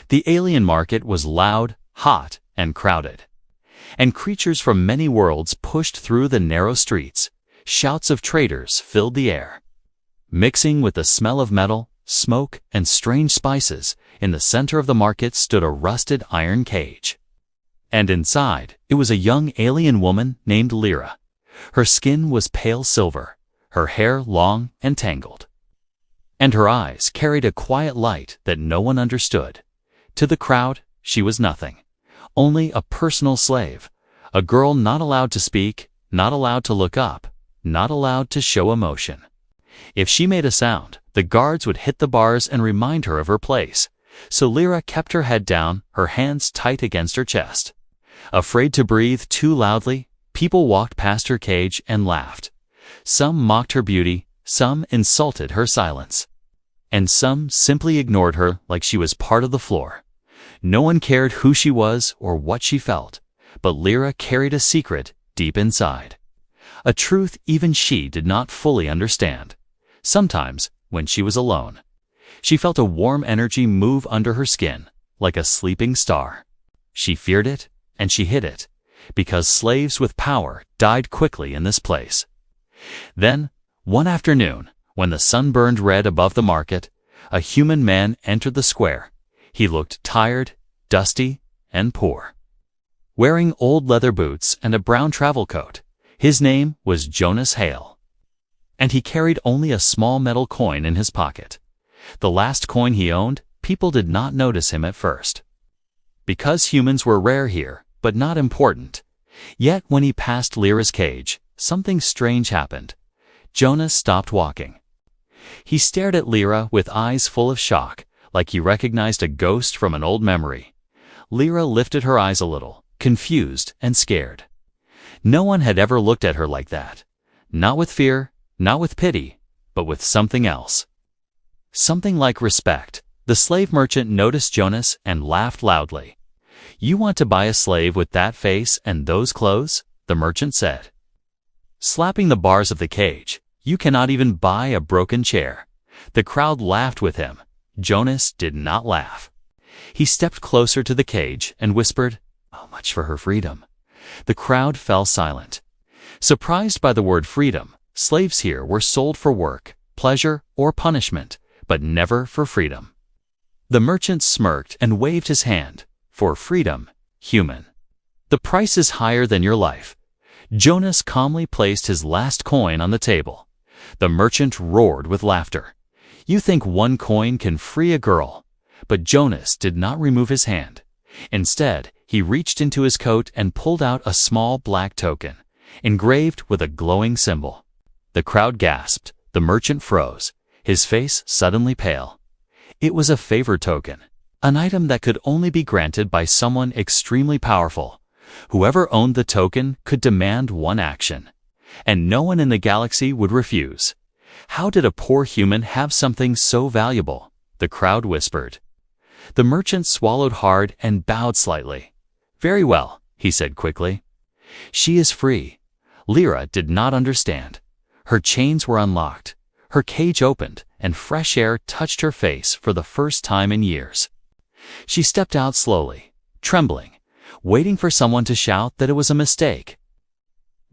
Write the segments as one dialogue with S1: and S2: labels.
S1: The alien market was loud, hot, and crowded. And creatures from many worlds pushed through the narrow streets. Shouts of traders filled the air. Mixing with the smell of metal, smoke, and strange spices, in the center of the market stood a rusted iron cage. And inside, it was a young alien woman named Lyra. Her skin was pale silver, her hair long and tangled. And her eyes carried a quiet light that no one understood. To the crowd, she was nothing. Only a personal slave, a girl not allowed to speak, not allowed to look up, not allowed to show emotion. If she made a sound, the guards would hit the bars and remind her of her place. So Lyra kept her head down, her hands tight against her chest. Afraid to breathe too loudly, people walked past her cage and laughed. Some mocked her beauty, some insulted her silence. And some simply ignored her like she was part of the floor. No one cared who she was or what she felt, but Lyra carried a secret deep inside. A truth even she did not fully understand. Sometimes, when she was alone, she felt a warm energy move under her skin, like a sleeping star. She feared it, and she hid it, because slaves with power died quickly in this place. Then, one afternoon, when the sun burned red above the market, a human man entered the square. He looked tired, dusty, and poor. Wearing old leather boots and a brown travel coat, his name was Jonas Hale. And he carried only a small metal coin in his pocket. The last coin he owned, people did not notice him at first. Because humans were rare here, but not important. Yet when he passed Lyra's cage, something strange happened. Jonas stopped walking. He stared at Lyra with eyes full of shock, like he recognized a ghost from an old memory. Lyra lifted her eyes a little, confused and scared. No one had ever looked at her like that. Not with fear, not with pity, but with something else. Something like respect. The slave merchant noticed Jonas and laughed loudly. "You want to buy a slave with that face and those clothes?" the merchant said. Slapping the bars of the cage, "You cannot even buy a broken chair." The crowd laughed with him. Jonas did not laugh. He stepped closer to the cage and whispered, "How much for her freedom?" The crowd fell silent. Surprised by the word freedom, slaves here were sold for work, pleasure, or punishment, but never for freedom. The merchant smirked and waved his hand. "For freedom, human. The price is higher than your life." Jonas calmly placed his last coin on the table. The merchant roared with laughter. "You think one coin can free a girl?" But Jonas did not remove his hand. Instead, he reached into his coat and pulled out a small black token, engraved with a glowing symbol. The crowd gasped. The merchant froze, his face suddenly pale. It was a favor token, an item that could only be granted by someone extremely powerful. Whoever owned the token could demand one action, and no one in the galaxy would refuse. How did a poor human have something so valuable? The crowd whispered. The merchant swallowed hard and bowed slightly. "Very well," he said quickly. "She is free." Lyra did not understand. Her chains were unlocked. Her cage opened, and fresh air touched her face for the first time in years. She stepped out slowly, trembling, waiting for someone to shout that it was a mistake.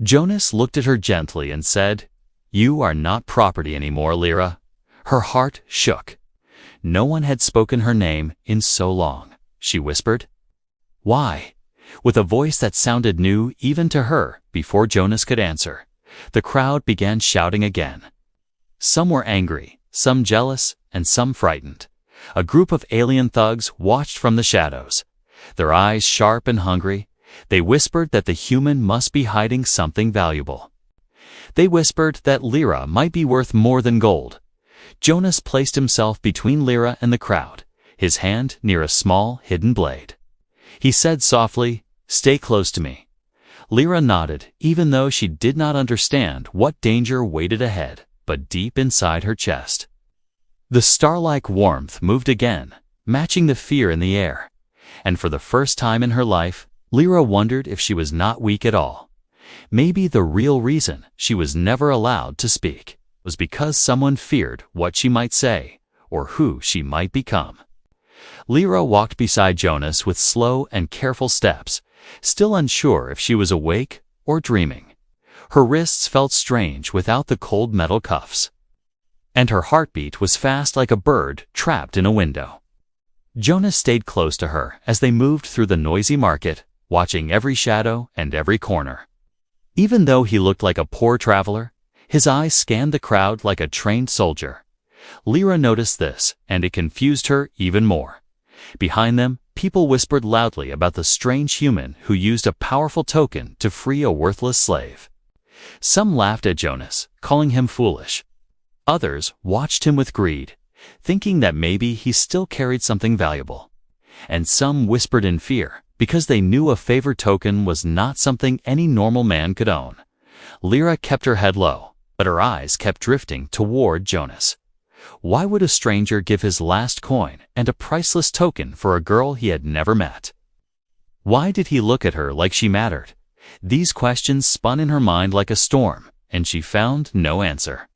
S1: Jonas looked at her gently and said, "You are not property anymore, Lyra." Her heart shook. No one had spoken her name in so long. She whispered, "Why?" with a voice that sounded new even to her. Before Jonas could answer, the crowd began shouting again. Some were angry, some jealous, and some frightened. A group of alien thugs watched from the shadows. Their eyes sharp and hungry, they whispered that the human must be hiding something valuable. They whispered that Lyra might be worth more than gold. Jonas placed himself between Lyra and the crowd, his hand near a small hidden blade. He said softly, "Stay close to me." Lyra nodded, even though she did not understand what danger waited ahead, but deep inside her chest. The star-like warmth moved again, matching the fear in the air. And for the first time in her life, Lyra wondered if she was not weak at all. Maybe the real reason she was never allowed to speak was because someone feared what she might say or who she might become. Lyra walked beside Jonas with slow and careful steps, still unsure if she was awake or dreaming. Her wrists felt strange without the cold metal cuffs, and her heartbeat was fast like a bird trapped in a window. Jonas stayed close to her as they moved through the noisy market, watching every shadow and every corner. Even though he looked like a poor traveler, his eyes scanned the crowd like a trained soldier. Lyra noticed this, and it confused her even more. Behind them, people whispered loudly about the strange human who used a powerful token to free a worthless slave. Some laughed at Jonas, calling him foolish. Others watched him with greed, thinking that maybe he still carried something valuable. And some whispered in fear, because they knew a favor token was not something any normal man could own. Lyra kept her head low, but her eyes kept drifting toward Jonas. Why would a stranger give his last coin and a priceless token for a girl he had never met? Why did he look at her like she mattered? These questions spun in her mind like a storm, and she found no answer.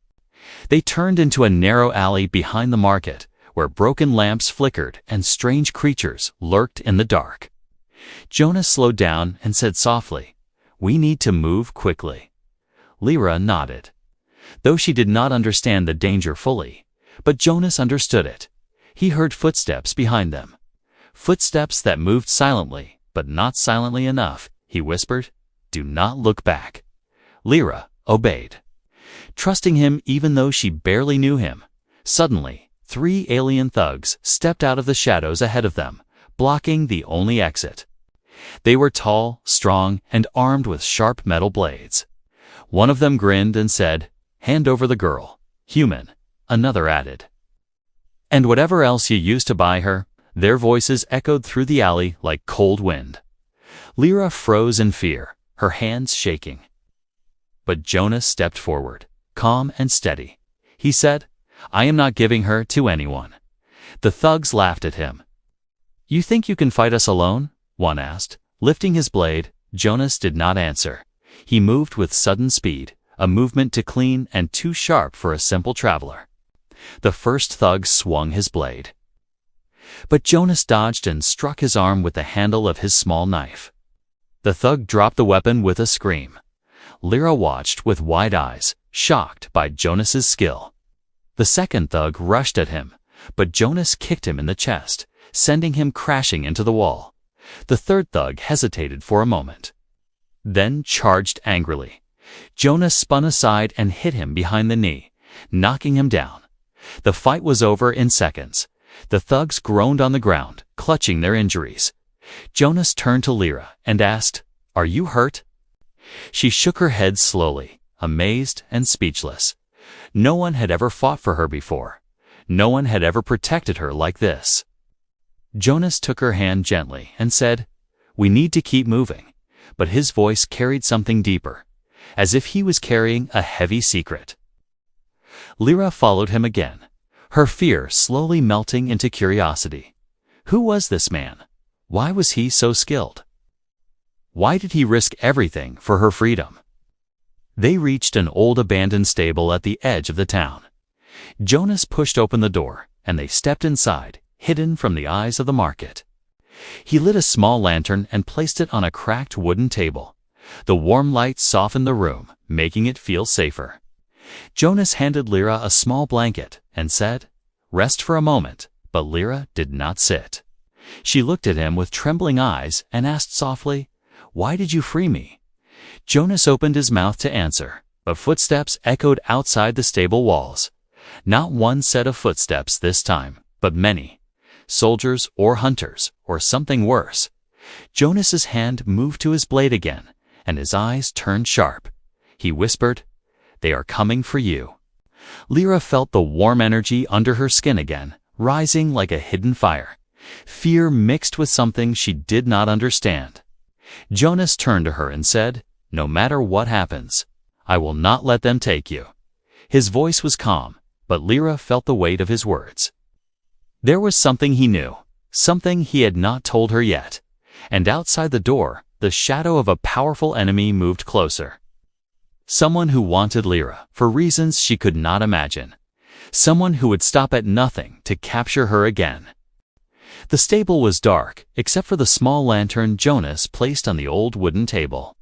S1: They turned into a narrow alley behind the market, where broken lamps flickered and strange creatures lurked in the dark. Jonas slowed down and said softly, "We need to move quickly." Lyra nodded. Though she did not understand the danger fully, but Jonas understood it. He heard footsteps behind them. Footsteps that moved silently, but not silently enough. He whispered, "Do not look back." Lyra obeyed, trusting him even though she barely knew him. Suddenly, 3 alien thugs stepped out of the shadows ahead of them, blocking the only exit. They were tall, strong, and armed with sharp metal blades. One of them grinned and said, "Hand over the girl, human," another added. "And whatever else you used to buy her." Their voices echoed through the alley like cold wind. Lyra froze in fear, her hands shaking. But Jonas stepped forward, calm and steady. He said, "I am not giving her to anyone." The thugs laughed at him. "You think you can fight us alone?" one asked. Lifting his blade, Jonas did not answer. He moved with sudden speed, a movement too clean and too sharp for a simple traveler. The first thug swung his blade, but Jonas dodged and struck his arm with the handle of his small knife. The thug dropped the weapon with a scream. Lyra watched with wide eyes, shocked by Jonas's skill. The second thug rushed at him, but Jonas kicked him in the chest, sending him crashing into the wall. The third thug hesitated for a moment, then charged angrily. Jonas spun aside and hit him behind the knee, knocking him down. The fight was over in seconds. The thugs groaned on the ground, clutching their injuries. Jonas turned to Lyra and asked, "Are you hurt?" She shook her head slowly, amazed and speechless. No one had ever fought for her before. No one had ever protected her like this. Jonas took her hand gently and said, "We need to keep moving," but his voice carried something deeper, as if he was carrying a heavy secret. Lyra followed him again, her fear slowly melting into curiosity. Who was this man? Why was he so skilled? Why did he risk everything for her freedom? They reached an old abandoned stable at the edge of the town. Jonas pushed open the door, and they stepped inside, hidden from the eyes of the market. He lit a small lantern and placed it on a cracked wooden table. The warm light softened the room, making it feel safer. Jonas handed Lyra a small blanket and said, "Rest for a moment," but Lyra did not sit. She looked at him with trembling eyes and asked softly, "Why did you free me?" Jonas opened his mouth to answer, but footsteps echoed outside the stable walls. Not one set of footsteps this time, but many. Soldiers or hunters, or something worse. Jonas's hand moved to his blade again, and his eyes turned sharp. He whispered, "They are coming for you." Lyra felt the warm energy under her skin again, rising like a hidden fire. Fear mixed with something she did not understand. Jonas turned to her and said, "No matter what happens, I will not let them take you." His voice was calm, but Lyra felt the weight of his words. There was something he knew, something he had not told her yet. And outside the door, the shadow of a powerful enemy moved closer. Someone who wanted Lyra for reasons she could not imagine. Someone who would stop at nothing to capture her again. The stable was dark, except for the small lantern Jonas placed on the old wooden table.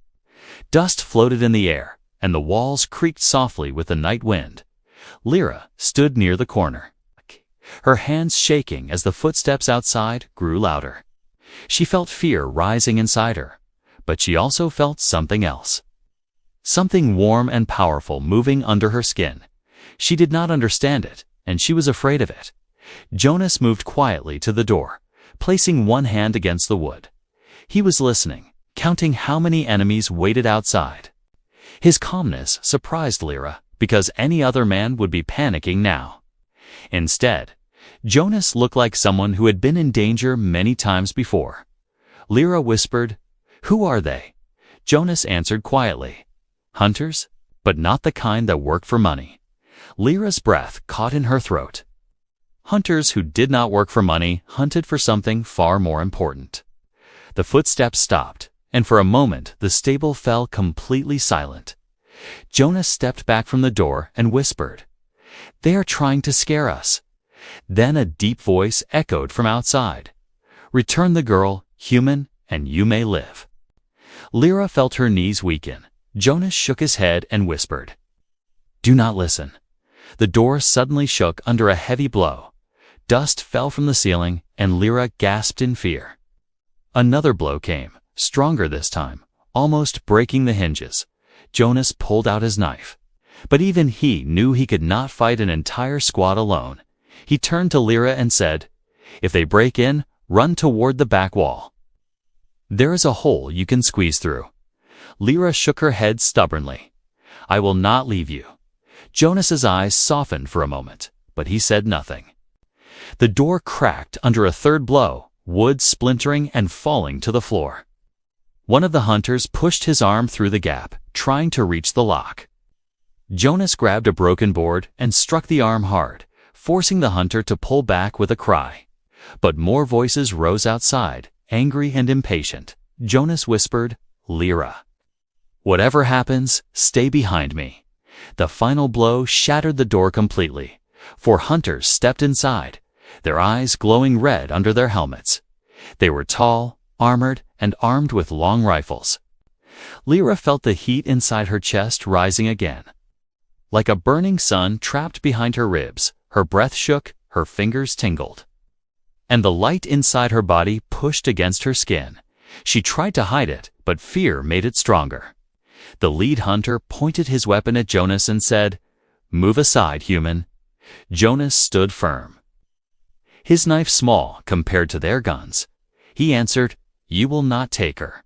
S1: Dust floated in the air, and the walls creaked softly with the night wind. Lyra stood near the corner, her hands shaking as the footsteps outside grew louder. She felt fear rising inside her, but she also felt something else. Something warm and powerful moving under her skin. She did not understand it, and she was afraid of it. Jonas moved quietly to the door, placing one hand against the wood. He was listening, counting how many enemies waited outside. His calmness surprised Lyra, because any other man would be panicking now. Instead, Jonas looked like someone who had been in danger many times before. Lyra whispered, "Who are they?" Jonas answered quietly, "Hunters, but not the kind that work for money." Lyra's breath caught in her throat. Hunters who did not work for money hunted for something far more important. The footsteps stopped, and for a moment the stable fell completely silent. Jonas stepped back from the door and whispered, "They are trying to scare us." Then a deep voice echoed from outside, "Return the girl, human, and you may live." Lyra felt her knees weaken. Jonas shook his head and whispered, "Do not listen." The door suddenly shook under a heavy blow. Dust fell from the ceiling, and Lyra gasped in fear. Another blow came, stronger this time, almost breaking the hinges. Jonas pulled out his knife. But even he knew he could not fight an entire squad alone. He turned to Lyra and said, "If they break in, run toward the back wall. There is a hole you can squeeze through." Lyra shook her head stubbornly. "I will not leave you." Jonas's eyes softened for a moment, but he said nothing. The door cracked under a third blow, wood splintering and falling to the floor. One of the hunters pushed his arm through the gap, trying to reach the lock. Jonas grabbed a broken board and struck the arm hard, forcing the hunter to pull back with a cry. But more voices rose outside, angry and impatient. Jonas whispered, "Lyra, whatever happens, stay behind me." The final blow shattered the door completely. 4 hunters stepped inside, their eyes glowing red under their helmets. They were tall, armored, and armed with long rifles. Lyra felt the heat inside her chest rising again. Like a burning sun trapped behind her ribs, her breath shook, her fingers tingled. And the light inside her body pushed against her skin. She tried to hide it, but fear made it stronger. The lead hunter pointed his weapon at Jonas and said, "Move aside, human." Jonas stood firm. His knife small compared to their guns. He answered, "You will not take her."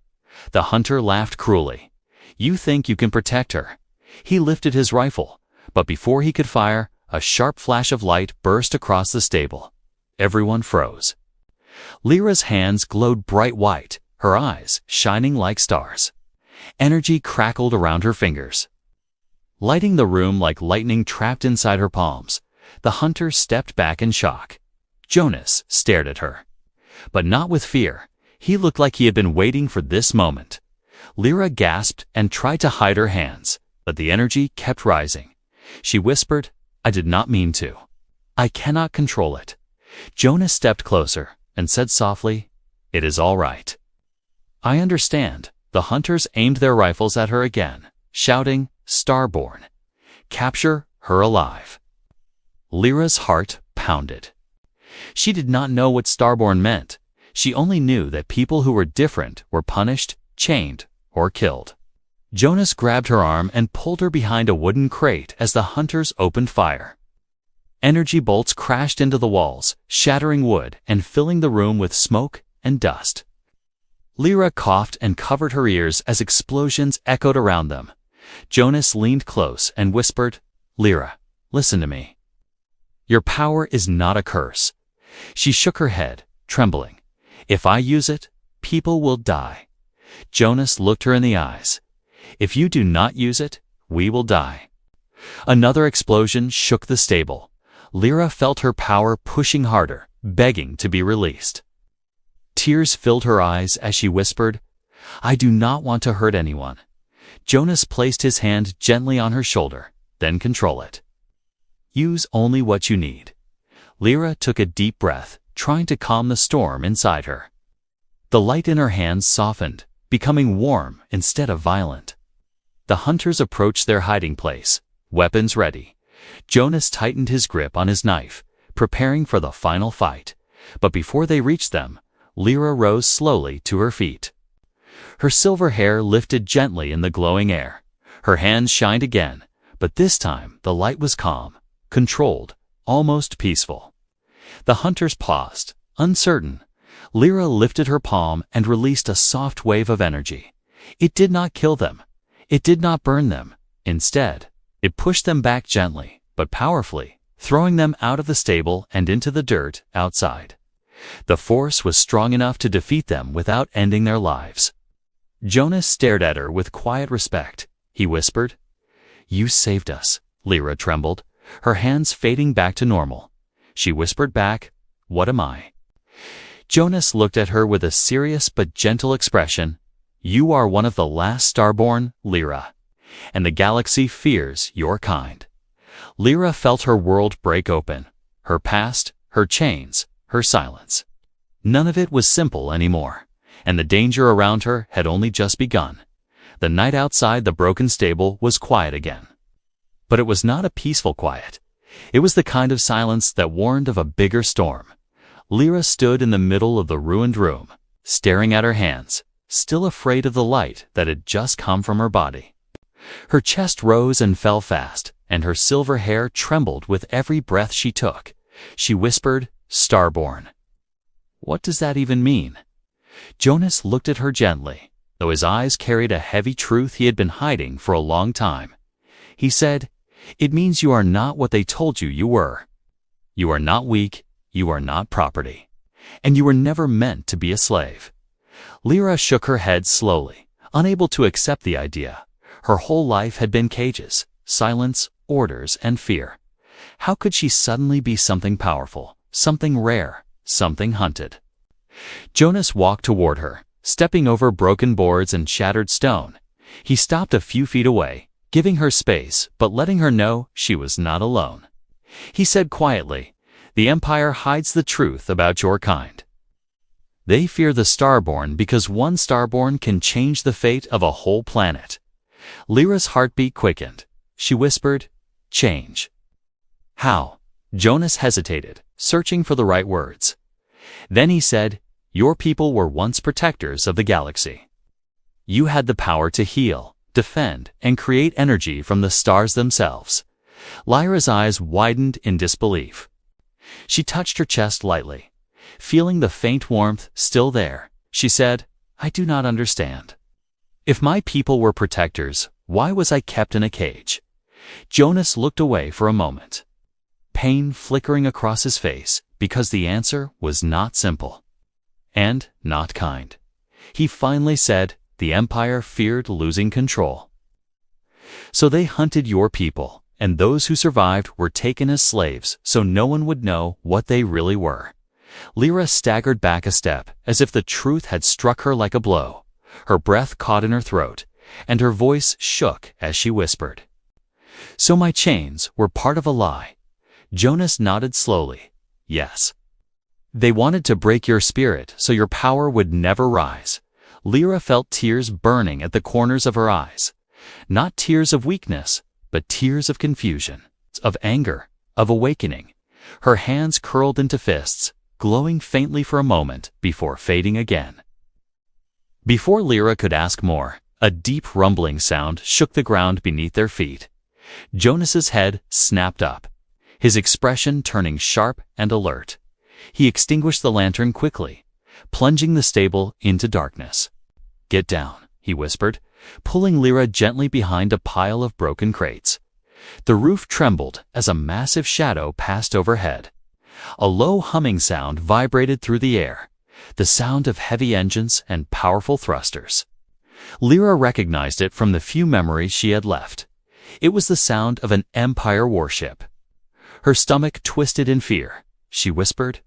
S1: The hunter laughed cruelly. "You think you can protect her." He lifted his rifle, but before he could fire, a sharp flash of light burst across the stable. Everyone froze. Lyra's hands glowed bright white, her eyes shining like stars. Energy crackled around her fingers, lighting the room like lightning trapped inside her palms. The hunter stepped back in shock. Jonas stared at her, but not with fear. He looked like he had been waiting for this moment. Lyra gasped and tried to hide her hands, but the energy kept rising. She whispered, "I did not mean to. I cannot control it." Jonas stepped closer and said softly, "It is all right. I understand." The hunters aimed their rifles at her again, shouting, "Starborn! Capture her alive!" Lyra's heart pounded. She did not know what Starborn meant. She only knew that people who were different were punished, chained, or killed. Jonas grabbed her arm and pulled her behind a wooden crate as the hunters opened fire. Energy bolts crashed into the walls, shattering wood and filling the room with smoke and dust. Lyra coughed and covered her ears as explosions echoed around them. Jonas leaned close and whispered, "Lyra, listen to me. Your power is not a curse." She shook her head, trembling. "If I use it, people will die." Jonas looked her in the eyes. "If you do not use it, we will die." Another explosion shook the stable. Lyra felt her power pushing harder, begging to be released. Tears filled her eyes as she whispered, "I do not want to hurt anyone." Jonas placed his hand gently on her shoulder, then control it. "Use only what you need." Lyra took a deep breath, trying to calm the storm inside her. The light in her hands softened, becoming warm instead of violent. The hunters approached their hiding place, weapons ready. Jonas tightened his grip on his knife, preparing for the final fight. But before they reached them, Lyra rose slowly to her feet. Her silver hair lifted gently in the glowing air. Her hands shined again, but this time the light was calm, controlled, almost peaceful. The hunters paused, uncertain. Lyra lifted her palm and released a soft wave of energy. It did not kill them. It did not burn them. Instead, it pushed them back gently, but powerfully, throwing them out of the stable and into the dirt outside. The force was strong enough to defeat them without ending their lives. Jonas stared at her with quiet respect. He whispered, "You saved us." Lyra trembled, her hands fading back to normal. She whispered back, "What am I?" Jonas looked at her with a serious but gentle expression. "You are one of the last starborn, Lyra, and the galaxy fears your kind." Lyra felt her world break open, her past, her chains, her silence. None of it was simple anymore, and the danger around her had only just begun. The night outside the broken stable was quiet again. But it was not a peaceful quiet. It was the kind of silence that warned of a bigger storm. Lyra stood in the middle of the ruined room, staring at her hands, still afraid of the light that had just come from her body. Her chest rose and fell fast, and her silver hair trembled with every breath she took. She whispered, "Starborn." What does that even mean? Jonas looked at her gently, though his eyes carried a heavy truth he had been hiding for a long time. He said, "It means you are not what they told you you were. You are not weak, you are not property, and you were never meant to be a slave." Lyra shook her head slowly, unable to accept the idea. Her whole life had been cages, silence, orders, and fear. How could she suddenly be something powerful, something rare, something hunted? Jonas walked toward her, stepping over broken boards and shattered stone. He stopped a few feet away, giving her space but letting her know she was not alone. He said quietly, "The Empire hides the truth about your kind. They fear the Starborn because one Starborn can change the fate of a whole planet." Lyra's heartbeat quickened. She whispered, "Change." "How?" Jonas hesitated, searching for the right words. Then he said, "Your people were once protectors of the galaxy. You had the power to heal, defend, and create energy from the stars themselves." Lyra's eyes widened in disbelief. She touched her chest lightly. Feeling the faint warmth still there, she said, "I do not understand. If my people were protectors, why was I kept in a cage?" Jonas looked away for a moment, pain flickering across his face, because the answer was not simple and not kind. He finally said, "The Empire feared losing control. So they hunted your people, and those who survived were taken as slaves so no one would know what they really were." Lyra staggered back a step, as if the truth had struck her like a blow. Her breath caught in her throat, and her voice shook as she whispered, "So my chains were part of a lie." Jonas nodded slowly. "Yes. They wanted to break your spirit so your power would never rise." Lyra felt tears burning at the corners of her eyes. Not tears of weakness, but tears of confusion, of anger, of awakening. Her hands curled into fists, glowing faintly for a moment before fading again. Before Lyra could ask more, a deep rumbling sound shook the ground beneath their feet. Jonas's head snapped up, his expression turning sharp and alert. He extinguished the lantern quickly, plunging the stable into darkness. "Get down," he whispered, pulling Lyra gently behind a pile of broken crates. The roof trembled as a massive shadow passed overhead. A low humming sound vibrated through the air, the sound of heavy engines and powerful thrusters. Lyra recognized it from the few memories she had left. It was the sound of an Empire warship. Her stomach twisted in fear. She whispered,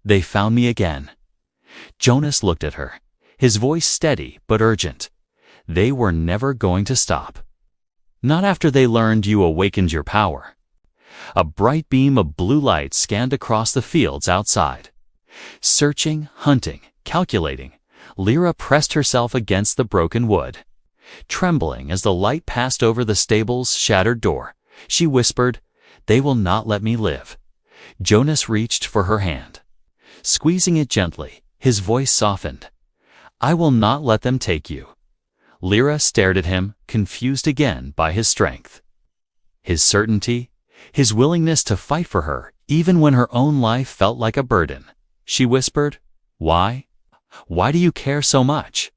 S1: "They found me again." Jonas looked at her, his voice steady but urgent. They were never going to stop. Not after they learned you awakened your power. A bright beam of blue light scanned across the fields outside. Searching, hunting, calculating, Lyra pressed herself against the broken wood. Trembling as the light passed over the stable's shattered door, she whispered, "They will not let me live." Jonas reached for her hand. Squeezing it gently, his voice softened. "I will not let them take you." Lyra stared at him, confused again by his strength. His certainty, his willingness to fight for her, even when her own life felt like a burden. She whispered, "Why? Why do you care so much?"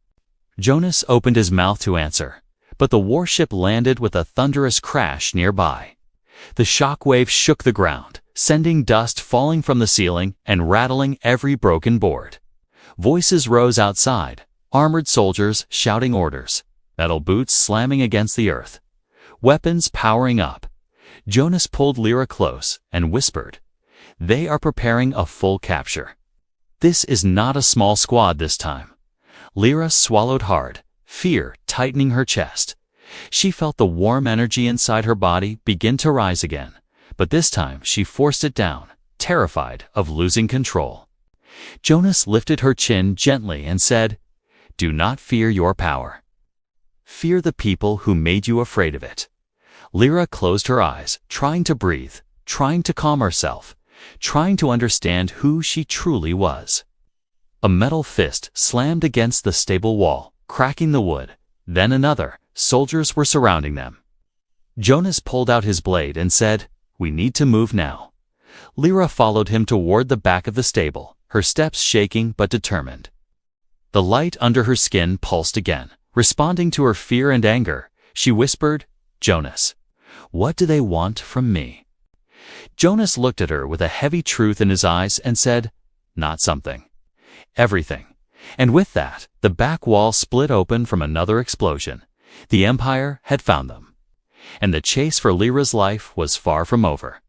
S1: Jonas opened his mouth to answer, but the warship landed with a thunderous crash nearby. The shock wave shook the ground, sending dust falling from the ceiling and rattling every broken board. Voices rose outside, armored soldiers shouting orders, metal boots slamming against the earth, weapons powering up. Jonas pulled Lyra close and whispered, "They are preparing a full capture. This is not a small squad this time." Lyra swallowed hard, fear tightening her chest. She felt the warm energy inside her body begin to rise again, but this time she forced it down, terrified of losing control. Jonas lifted her chin gently and said, "Do not fear your power. Fear the people who made you afraid of it." Lyra closed her eyes, trying to breathe, trying to calm herself, trying to understand who she truly was. A metal fist slammed against the stable wall, cracking the wood. Then another. Soldiers were surrounding them. Jonas pulled out his blade and said, "We need to move now." Lyra followed him toward the back of the stable, her steps shaking but determined. The light under her skin pulsed again, responding to her fear and anger. She whispered, "Jonas, what do they want from me?" Jonas looked at her with a heavy truth in his eyes and said, "Not something. Everything." And with that, the back wall split open from another explosion. The Empire had found them. And the chase for Lyra's life was far from over.